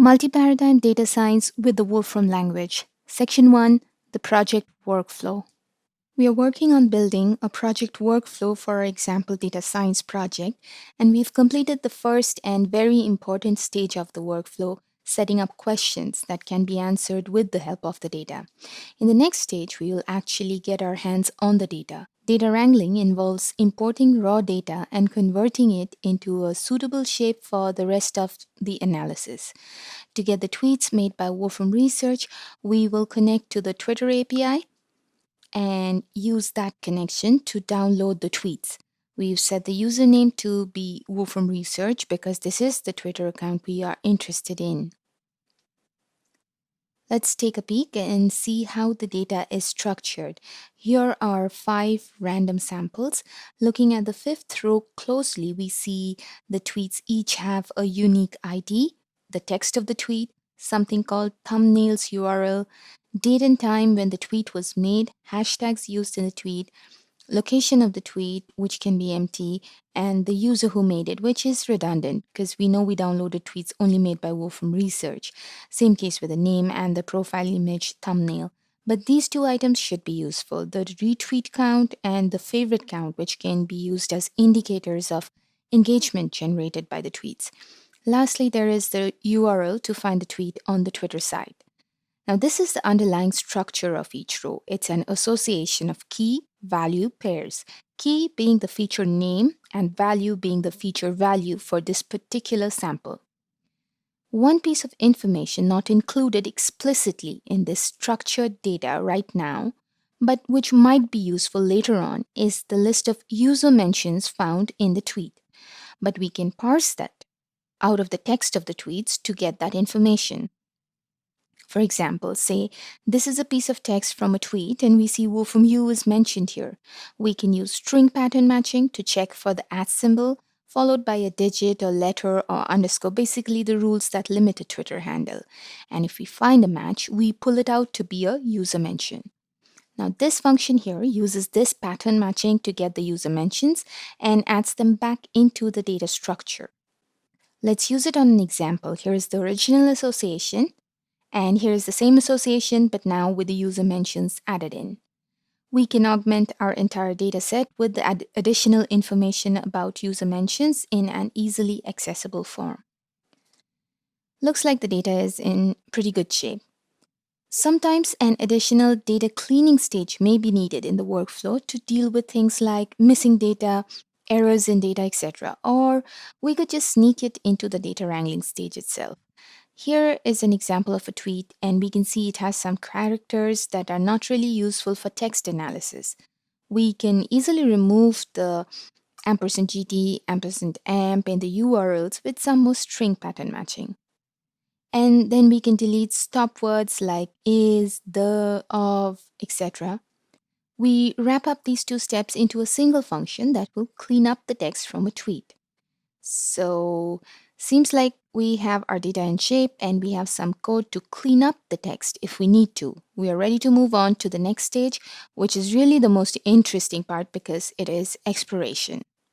Multiparadigm Data Science with the Wolfram Language. Section 1, the Project Workflow. We are working on building a project workflow for our example data science project, and we've completed the first and very important stage of the workflow, setting up questions that can be answered with the help of the data. In the next stage, we will actually get our hands on the data. Data wrangling involves importing raw data and converting it into a suitable shape for the rest of the analysis. To get the tweets made by Wolfram Research, we will connect to the Twitter API and use that connection to download the tweets. We've set the username to be Wolfram Research because this is the Twitter account we are interested in. Let's take a peek and see how the data is structured. Here are 5 random samples. Looking at the 5th row closely, we see the tweets each have a unique ID, the text of the tweet, something called thumbnails URL, date and time when the tweet was made, hashtags used in the tweet, location of the tweet, which can be empty, and the user who made it, which is redundant because we know we downloaded tweets only made by Wolfram Research. Same case with the name and the profile image thumbnail. But these 2 items should be useful, the retweet count and the favorite count, which can be used as indicators of engagement generated by the tweets. Lastly, there is the URL to find the tweet on the Twitter site. Now, this is the underlying structure of each row. It's an association of key value pairs, key being the feature name and value being the feature value for this particular sample. One piece of information not included explicitly in this structured data right now, but which might be useful later on, is the list of user mentions found in the tweet. But we can parse that out of the text of the tweets to get that information. For example, say this is a piece of text from a tweet and we see Wolfram U is mentioned here. We can use string pattern matching to check for the @ symbol, followed by a digit or letter or underscore, basically the rules that limit a Twitter handle. And if we find a match, we pull it out to be a user mention. Now, this function here uses this pattern matching to get the user mentions and adds them back into the data structure. Let's use it on an example. Here is the original association. And here's the same association, but now with the user mentions added in. We can augment our entire data set with the additional information about user mentions in an easily accessible form. Looks like the data is in pretty good shape. Sometimes an additional data cleaning stage may be needed in the workflow to deal with things like missing data, errors in data, etc. Or we could just sneak it into the data wrangling stage itself. Here is an example of a tweet, and we can see it has some characters that are not really useful for text analysis. We can easily remove the &GT, &amp in the URLs with some more string pattern matching. And then we can delete stop words like is, the, of, etc. We wrap up these 2 steps into a single function that will clean up the text from a tweet. So, seems like we have our data in shape and we have some code to clean up the text if we need to. We are ready to move on to the next stage, which is really the most interesting part because it is exploration.